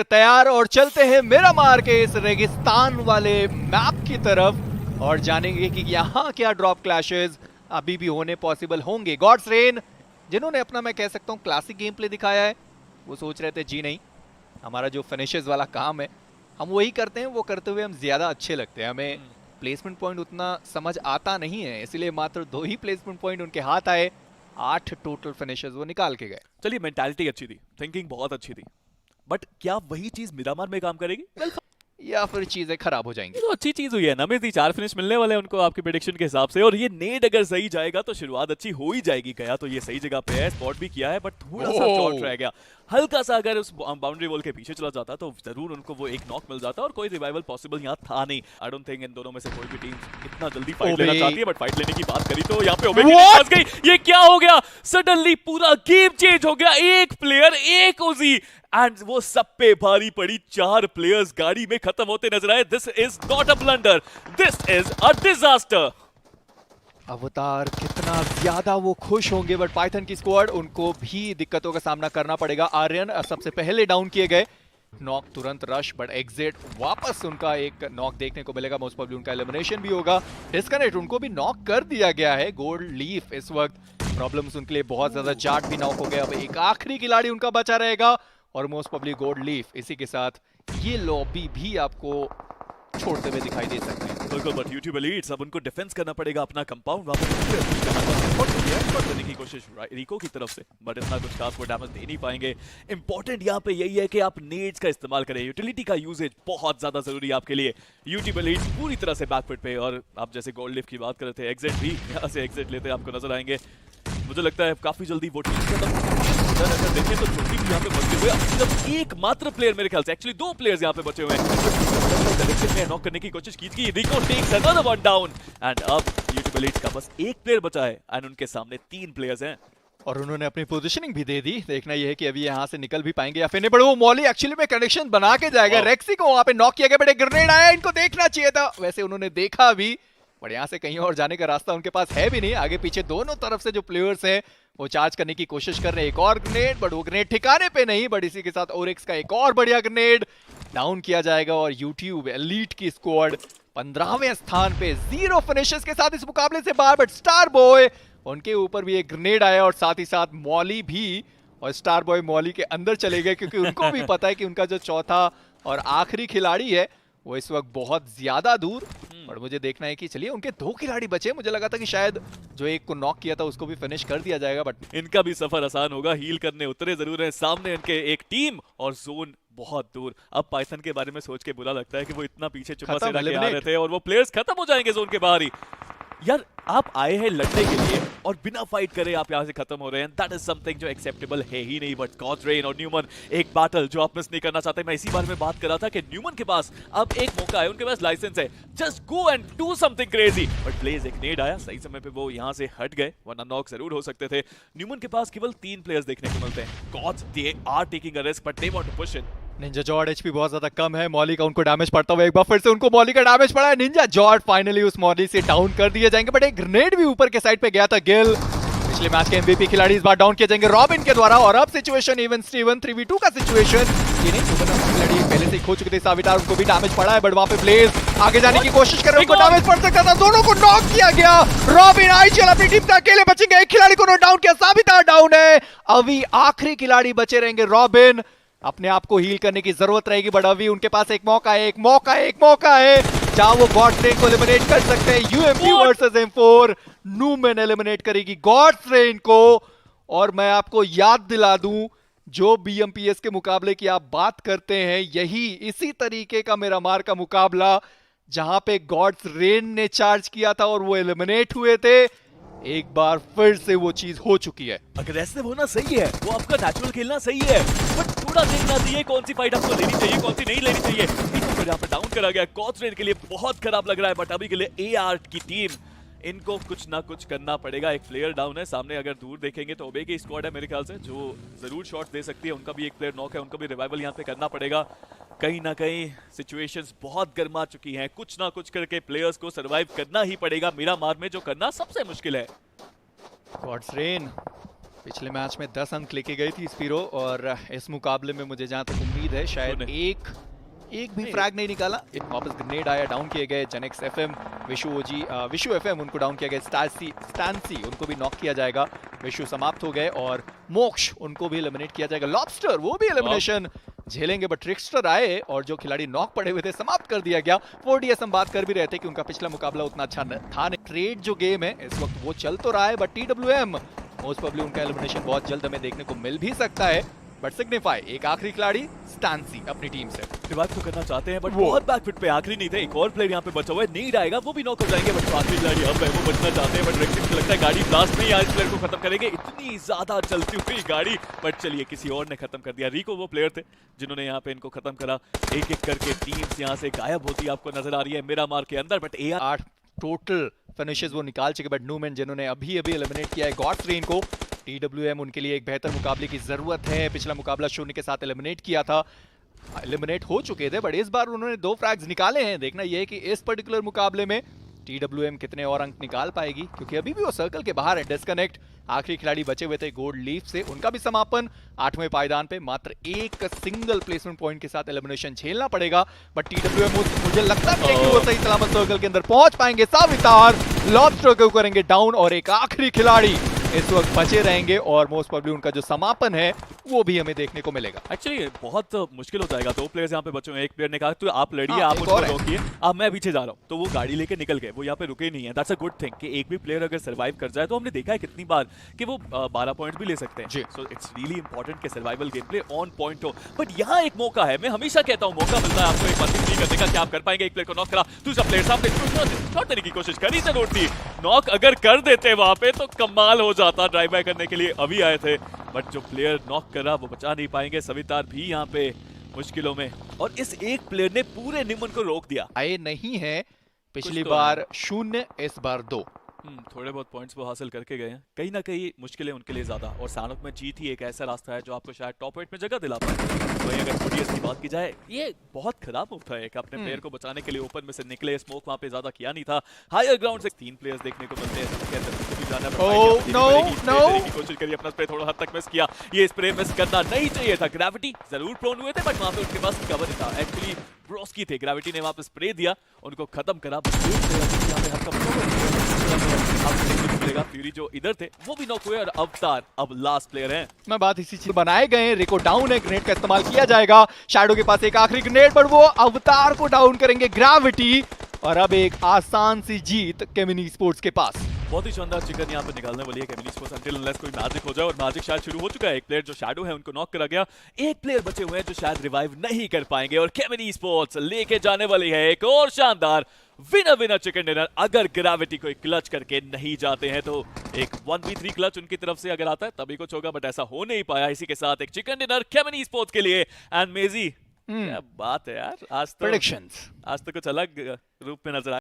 तैयार और चलते हैं मिरामार के इस रेगिस्तान वाले मैप की तरफ और जानेंगे कि यहाँ क्या ड्रॉप क्लैशेस अभी भी होने पॉसिबल होंगे। गॉड्स रेन जिन्होंने अपना मैं कह सकता हूँ क्लासिक गेम प्ले दिखाया है, वो सोच रहे थे जी नहीं, हमारा जो फिनिशेस वाला काम है हम वही करते हैं, वो करते हुए हम ज़्यादा अच्छे लगते हैं, हमें प्लेसमेंट पॉइंट उतना समझ आता नहीं है, इसलिए मात्र 2 ही प्लेसमेंट पॉइंट उनके हाथ आए, 8 टोटल फिनिशेस वो निकाल के गए। चलिए, मेंटालिटी अच्छी थी, थिंकिंग बहुत अच्छी थी, बट क्या वही चीज मिरामार में काम करेगी? या फिर चीजें खराब हो जाएंगी। तो अच्छी चीज हुई है ना, में 4 फिनिश मिलने वाले हैं उनको आपकी प्रेडिक्शन के हिसाब से, और ये नेड अगर सही जाएगा तो शुरुआत अच्छी हो ही जाएगी। गया तो ये सही जगह पे है, स्पॉट भी किया है, बट थोड़ा सा शॉर्ट रह गया। हल्का सा अगर उस बाउंड्री वॉल के पीछे चला जाता तो जरूर उनको वो एक नॉक मिल जाता, और कोई रिवाइवल पॉसिबल यहाँ था नहीं। आई डोंट थिंक इन दोनों में से कोई भी टीम इतना जल्दी फाइट लेना चाहती है, बट फाइट लेने की बात करी तो यहाँ पे ओबे की टीम फंस गई। ये क्या हो गया? सडनली पूरा गेम चेंज हो गया। एक प्लेयर, एक ओजी, एंड वो सब पे भारी पड़ी। 4 प्लेयर्स गाड़ी में खत्म होते नजर आए। This is not a blunder, this is a disaster. अवतार कितना ज्यादा वो खुश होंगे, बट पाइथन की स्क्वाड उनको भी दिक्कतों का सामना करना पड़ेगा। आर्यन सबसे पहले डाउन किए गए, नॉक तुरंत रश, बट एग्जिट वापस उनका एक नॉक देखने को मिलेगा। मोस्ट प्रोबेबली उनका एलिमिनेशन भी होगा। डिस्कनेक्ट उनको भी नॉक कर दिया गया है। गोल्ड लीफ इस वक्त प्रॉब्लम्स उनके लिए बहुत ज्यादा। जाट भी नॉक हो गया, अब एक आखिरी खिलाड़ी उनका बचा रहेगा और मोस्ट प्रोबेबली गोल्ड लीफ इसी के साथ ये लॉबी भी आपको छोड़ते हुए दिखाई दे सकते हैं। बिल्कुल, बट यूट्यूब एलीट्स अब उनको डिफेंस करना पड़ेगा अपना कंपाउंड वापस करने की कोशिश रिको की तरफ से, बट इतना कुछ खास वो डैमेज दे नहीं पाएंगे। इंपॉर्टेंट यहाँ पे यही है कि आप नेड्स का इस्तेमाल करें, यूटिलिटी का यूजेज बहुत ज्यादा जरूरी है आपके लिए। यूट्यूब एलीट्स पूरी तरह से बैकफुट पे, और आप जैसे गोल्ड लिफ्ट की बात कर रहे थे, एग्जिट भी यहाँ से एग्जिट लेते आपको नजर आएंगे। मुझे लगता है काफी जल्दी वो टीम अगर देखें तो छोटी भी यहाँ पे बचे हुए हैं। सिर्फ एक मात्र प्लेयर, मेरे ख्याल से एक्चुअली 2 प्लेयर्स यहाँ पे बचे हुए हैं। डायरेक्शन में नॉक करने की कोशिश की थी। Rico takes another one down, and अब यूट्यूब एलीट्स का बस एक प्लेयर बचा है, एंड उनके सामने 3 प्लेयर्स हैं। और उन्होंने अपनी पोजीशनिंग भी दे दी। देखना यह है कि अभी यहाँ से निकल भी पाएंगे या फिर नहीं। बट वो मॉली एक्चुअली में कनेक्शन बना के जाएगा। रेक्सी को वहां पे नॉक किया गया, बट एक ग्रेनेड आया, इनको देखना चाहिए था। वैसे उन्होंने देखा भी, बट यहाँ से कहीं और जाने का रास्ता उनके पास है भी नहीं। आगे पीछे दोनों तरफ से जो प्लेयर्स हैं वो चार्ज करने की कोशिश कर रहे हैं। एक और ग्रेनेड, बट वो ग्रेनेड ठिकाने पे नहीं, बट इसी के साथ ओरिक्स का एक और बढ़िया ग्रेनेड डाउन किया जाएगा। और यूट्यूब एलीट की स्क्वाड 15वें स्थान पे 0 फिनिशेस के साथ इस मुकाबले से बाहर। बट स्टार बॉय उनके ऊपर भी एक ग्रेनेड आया, और साथ ही साथ मॉली भी, और स्टार बॉय मॉली के अंदर चले गए क्योंकि उनको भी पता है कि उनका जो चौथा और आखिरी खिलाड़ी है वो इस वक्त बहुत ज्यादा दूर। और मुझे देखना है कि चलिए उनके 2 खिलाड़ी बचे। मुझे लगा था कि शायद जो एक को नॉक किया था उसको भी फिनिश कर दिया जाएगा, बट इनका भी सफर आसान होगा। हील करने उतरे जरूर हैं, सामने इनके एक टीम और जोन बहुत दूर। अब पाइथन के बारे में सोच के बुरा लगता है कि वो इतना पीछे छुपा से रखे आ रहे थे, और वो प्लेयर्स खत्म हो जाएंगे जोन के बाहर ही। यार, आप आए हैं लड़ने के लिए और बिना फाइट करे आप यहाँ से खत्म हो रहे हैं, दैट इज समथिंग जो एक्सेप्टेबल है ही नहीं। बट गॉड्स रेन और न्यूमन एक बैटल जो आप मिस नहीं करना चाहते। मैं इसी बारे में बात कर रहा था कि न्यूमन के पास अब एक मौका है, उनके पास लाइसेंस है, just go and do something crazy. But blaze एक नेड आया, सही समय पे वो यहाँ से हट गए, वरना नॉक जरूर हो सकते थे। न्यूमन के पास केवल 3 प्लेयर्स देखने को मिलते हैं। Gods, they are taking a risk, but they want to push in. Ninja Jord HP बहुत ज्यादा कम है। मॉली का उनको डैमेज पड़ता हुआ एक बार फिर से उनको मॉली का डैमेज पड़ा है। निंजा जॉर्ड फाइनली उस मॉली से डाउन कर दिए जाएंगे, बट एक ग्रेनेड भी ऊपर के साइड पे गया था। गिल पिछले मैच के एमवीपी खिलाड़ी इस बार डाउन किए जाएंगे रॉबिन के द्वारा, और अब सिचुएशन इवन स्टीवन 3v2 का सिचुएशन। ये नहीं, खिलाड़ी पहले से ही खो चुके थे। साविटार उनको भी डैमेज पड़ा है, बट वहां पे ब्लेज आगे जाने की कोशिश कर रहे हैं, उनको डैमेज पड़ सकता था। दोनों को नॉक किया गया। रॉबिन आईजीएल अपनी टीम से अकेले बचेंगे। एक खिलाड़ी को नॉक डाउन किया, साविटार डाउन है। अभी आखिरी खिलाड़ी बचे रहेंगे रॉबिन। अपने आप को हील करने की जरूरत रहेगी, बट अभी उनके पास एक मौका है, एक मौका है जहां वो गॉड्स रेन को एलिमिनेट कर सकते हैं। UMP versus M4, Newman eliminate करेगी गॉड्स रेन को। और मैं आपको याद दिला दूं, जो BMPS के मुकाबले की आप बात करते हैं, यही इसी तरीके का मिरामार का मुकाबला जहां पे गॉड्स रेन ने चार्ज किया था और वो एलिमिनेट हुए थे। एक बार फिर से वो चीज हो चुकी है। अग्रेसिव होना सही है, वो आपका नेचुरल खेलना सही है, बट थोड़ा देखना चाहिए कौन सी फाइट आपको लेनी चाहिए, कौन सी नहीं लेनी चाहिए। तो यहाँ पे डाउन करा गया, गॉड्स रेन के लिए बहुत खराब लग रहा है, बट अभी के लिए AR की टीम, इनको कुछ ना कुछ करना पड़ेगा। एक प्लेयर डाउन है सामने, अगर दूर देखेंगे तो ओबे की स्क्वाड है मेरे ख्याल से, जो जरूर शॉट दे सकती है। उनका भी एक प्लेयर नॉक है, उनको भी रिवाइवल यहाँ पे करना पड़ेगा। कहीं ना कहीं सिचुएशंस बहुत गर्मा चुकी हैं, कुछ ना कुछ करके प्लेयर्स को सर्वाइव करना ही पड़ेगा मिरामार में, जो करना सबसे मुश्किल है। गॉड्स रेन पिछले मैच में 10 अंक लेके गई थी स्पीरो, और इस मुकाबले में मुझे जहां तक उम्मीद है शायद एक भी फ्रैग नहीं निकाला। एक वापस ग्रेनेड आया, डाउन किए गए जेनेक्स एफएम, विशु एफएम उनको डाउन किया गया, स्टैंसी उनको भी नॉक किया जाएगा, विशु समाप्त हो गए, और मोक्ष उनको भी एलिमिनेट किया जाएगा। लॉबस्टर वो भी एलिमिनेशन झेलेंगे, बट ट्रिक्स्टर आए और जो खिलाड़ी नॉक पड़े हुए थे समाप्त कर दिया गया। 4DS हम बात कर भी रहे थे कि उनका पिछला मुकाबला उतना अच्छा था नहीं। ट्रेड जो गेम है इस वक्त वो चल तो रहा है, बट TWM मोस्ट प्रोबेबली उनका एलिमिनेशन बहुत जल्द हमें देखने को मिल भी सकता है। बट सिग्निफाई एक आखिरी खिलाड़ी स्टैंसी अपनी टीम से रिवाइव तो करना चाहते हैं, बट बहुत बैकफुट पे आखिरी नहीं थे। एक और प्लेयर यहाँ पे बचा हुआ है, नीड आएगा, वो भी नॉक हो जाएंगे, बट आखिरी खिलाड़ी अब है, वो बचना चाहते हैं, बट रेक्सिंग को लगता है गाड़ी ब्लास्ट नहीं आज प्लेयर को खत्म करेंगे। इतनी ज्यादा चलती हुई गाड़ी, बट चलिए किसी और ने खत्म कर दिया। रिको वो प्लेयर थे जिन्होंने यहाँ पे इनको खत्म करा। एक एक करके टीम्स यहाँ से गायब होती आपको नजर आ रही है मेरा मार के अंदर, बट 8 टोटल फिनिशेस वो निकाल चुके, बट न्यूमैन जिन्होंने अभी एलिमिनेट किया है गॉड्स रेन को। TWM उनके लिए एक बेहतर मुकाबले की जरूरत है। पिछला मुकाबला शून्य के साथ एलिमिनेट किया था, एलिमिनेट हो चुके थे, बट इस बार उन्होंने 2 फ्रैग्स निकाले हैं। देखना यह है कि इस पर्टिकुलर मुकाबले में TWM कितने और अंक निकाल पाएगी, क्योंकि अभी भी वो सर्कल के बाहर है। डिस्कनेक्ट आखिरी खिलाड़ी बचे हुए थे गोल्ड लीफ से, उनका भी समापन 8वें पायदान पे मात्र एक सिंगल प्लेसमेंट पॉइंट के साथ एलिमिनेशन झेलना पड़ेगा। बट TWM मुझे लगता है कि वो सही सलामत सर्कल के अंदर पहुंच पाएंगे। सावितार लॉबस्टर को करेंगे डाउन, और एक आखिरी खिलाड़ी इस वक्त बचे रहेंगे, और मोस्ट प्रोबेबली उनका जो समापन है वो भी हमें देखने को मिलेगा। एक्चुअली बहुत मुश्किल हो जाएगा। 2 प्लेयर्स यहाँ पे बचे हुए हैं। एक प्लेयर ने कहा तो आप लड़िए, आप एक उनको और है। रोकिए, अब मैं पीछे जा रहा हूँ, तो वो गाड़ी लेके निकल गए, वो यहाँ पे रुके नहीं है। दैट्स अ गुड थिंग कि एक भी प्लेयर अगर सर्वाइव कर जाए, तो हमने देखा है कितनी बार कि वो 12 पॉइंट्स भी ले सकते हैं। सो इट्स रियली इंपॉर्टेंट कि survival game play on point हो। बट यहाँ एक मौका है, मैं हमेशा कहता हूँ मौका मिलता है आपको एक बार फ्री करने का, क्या आप कर पाएंगे। एक प्लेयर को नॉक करा, दूसरा प्लेयर सामने शॉट देने की कोशिश करी जरूर थी। नॉक अगर कर देते वहां पे तो कमाल हो जाता। ड्राइव बाय करने के लिए अभी आए थे, बट जो प्लेयर नॉक करा वो बचा नहीं पाएंगे। सवितार भी यहाँ पे मुश्किलों में, और इस एक प्लेयर ने पूरे निमन को रोक दिया। आए नहीं है, पिछली तो बार 0, इस बार 2। थोड़े बहुत पॉइंट्स वो हासिल करके गए हैं। कहीं ना कहीं मुश्किलें उनके लिए ज्यादा, और सानक में जीत ही एक ऐसा रास्ता है जो आपको शायद टॉप 8 में जगह दिलाता है। वहीं अगर 4DS की बात की जाए, ये बहुत खराब मूव था एक अपने प्लेयर को बचाने के लिए ओपन में से निकले। स्मोक वहां पे ज्यादा किया नहीं था। हायर ग्राउंड से 3 प्लेयर्स देखने को मिलते हैं, कोशिश करी, अपना स्प्रे थोड़ा हद तक मिस किया। ये स्प्रे मिस करना नहीं चाहिए था। ग्रेविटी जरूर प्रोन हुए थे, बट वहां पे उनके पास कवर था। एक्चुअली ब्रोस्की थे, ग्रेविटी ने वहां पे स्प्रे दिया, उनको खत्म करा। फ्यूरी जो इधर थे वो भी नॉक हुए, और अवतार अब लास्ट प्लेयर हैं। मैं बात इसी चीज बनाए गए, रिको डाउन है, ग्रेनेड का इस्तेमाल किया जाएगा। शैडो के पास एक आखिरी ग्रेनेड, पर वो अवतार को डाउन करेंगे ग्रेविटी, और अब एक आसान सी जीत केमिनी स्पोर्ट्स के पास। बहुत ही शानदार चिकन यहाँ पे निकालने वाली है केमिनी स्पोर्ट्स, until unless कोई मैजिक हो जाए, और मैजिक शायद शुरू हो चुका है। एक प्लेयर जो शैडो है उनको नॉक करा गया, एक प्लेयर बचे हुए हैं जो शायद रिवाइव नहीं कर पाएंगे, और केमिनी स्पोर्ट्स लेके जाने वाली है एक और शानदार विनर चिकन डिनर। अगर ग्रेविटी को क्लच करके नहीं जाते हैं तो एक 1v3 क्लच उनकी तरफ से अगर आता है तभी कुछ होगा, बट ऐसा हो नहीं पाया। इसी के साथ एक चिकन डिनर केमिनी स्पोर्ट्स के लिए। एंड मेजी क्या बात है यार, आज तो कुछ अलग रूप में नजर